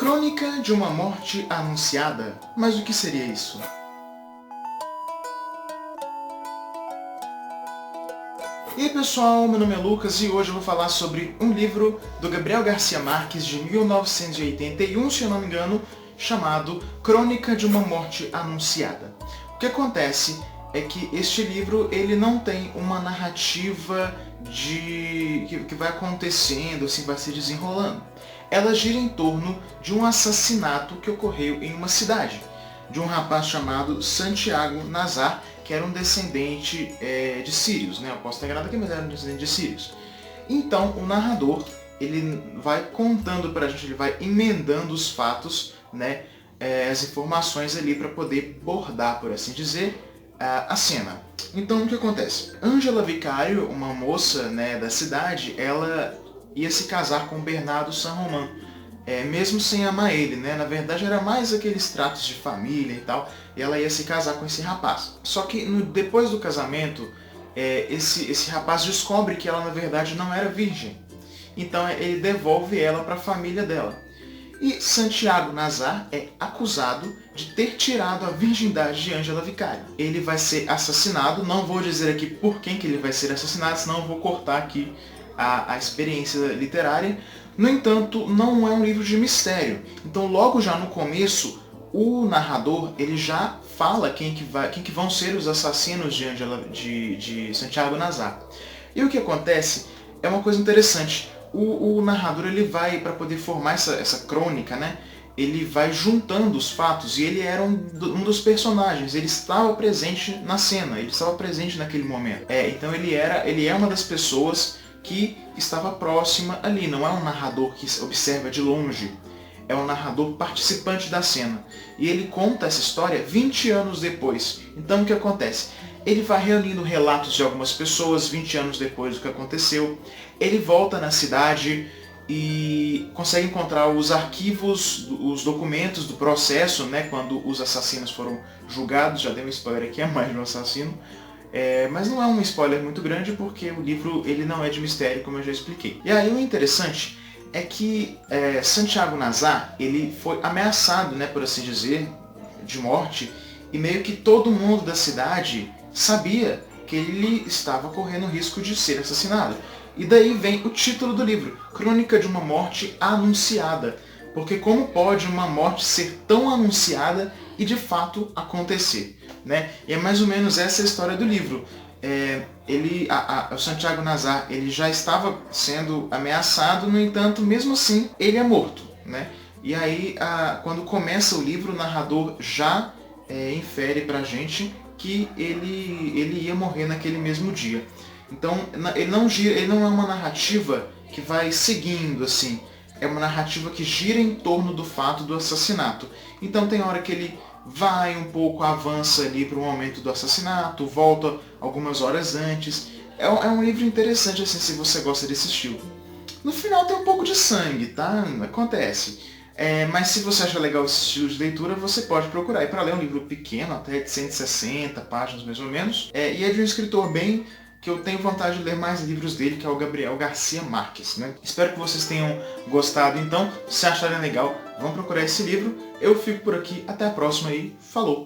Crônica de uma morte anunciada? Mas o que seria isso? E aí pessoal, meu nome é Lucas e hoje eu vou falar sobre um livro do Gabriel Garcia Marques de 1981, se eu não me engano, chamado Crônica de uma Morte Anunciada. O que acontece é que este livro ele não tem uma narrativa que vai acontecendo, assim, vai se desenrolando. Ela gira em torno de um assassinato que ocorreu em uma cidade, de um rapaz chamado Santiago Nazar, que era um descendente de sírios, né? Eu posso ter enganado aqui, mas era um descendente de sírios. Então, o narrador, ele vai contando pra gente, ele vai emendando os fatos, né? As informações ali para poder bordar, por assim dizer, a cena. Então, o que acontece? Ângela Vicário, uma moça, né, da cidade, ela ia se casar com Bernardo San Román, mesmo sem amar ele, né? Na verdade era mais aqueles tratos de família e tal, e ela ia se casar com esse rapaz. Só que depois do casamento, esse rapaz descobre que ela na verdade não era virgem. Então ele devolve ela para a família dela. E Santiago Nazar é acusado de ter tirado a virgindade de Ângela Vicário. Ele vai ser assassinado, não vou dizer aqui por quem que ele vai ser assassinado, senão eu vou cortar aqui a experiência literária. No entanto, não é um livro de mistério. Então logo já no começo, o narrador ele já fala quem que vão ser os assassinos de Santiago Nazar. E o que acontece é uma coisa interessante. O narrador ele vai, para poder formar essa crônica, né, ele vai juntando os fatos, e ele era um dos personagens, ele estava presente na cena, ele estava presente naquele momento. Então ele é uma das pessoas que estava próxima ali, não é um narrador que observa de longe, é um narrador participante da cena. E ele conta essa história 20 anos depois. Então o que acontece? Ele vai reunindo relatos de algumas pessoas 20 anos depois do que aconteceu. Ele volta na cidade e consegue encontrar os arquivos, os documentos do processo, né, quando os assassinos foram julgados. Já dei um spoiler aqui, é mais de um assassino. Mas não é um spoiler muito grande porque o livro ele não é de mistério, como eu já expliquei. E aí o interessante é que Santiago Nazar ele foi ameaçado, né, por assim dizer, de morte, e meio que todo mundo da cidade sabia que ele estava correndo o risco de ser assassinado. E daí vem o título do livro, Crônica de uma Morte Anunciada. Porque como pode uma morte ser tão anunciada e de fato acontecer, né? E é mais ou menos essa a história do livro. O Santiago Nazar ele já estava sendo ameaçado, no entanto, mesmo assim, ele é morto, né? E aí, quando começa o livro, o narrador já infere pra gente que ele ia morrer naquele mesmo dia. Então, ele não é uma narrativa que vai seguindo, assim. É uma narrativa que gira em torno do fato do assassinato. Então tem hora que ele vai um pouco, avança ali para o momento do assassinato, volta algumas horas antes. É um livro interessante, assim, se você gosta desse estilo. No final tem um pouco de sangue, tá? Acontece. Mas se você acha legal esse estilo de leitura, você pode procurar. E para ler um livro pequeno, até de 160 páginas mais ou menos, e é de um escritor bem que eu tenho vontade de ler mais livros dele, que é o Gabriel Garcia Marques, né? Espero que vocês tenham gostado, então. Se acharem legal, vão procurar esse livro. Eu fico por aqui, até a próxima e falou!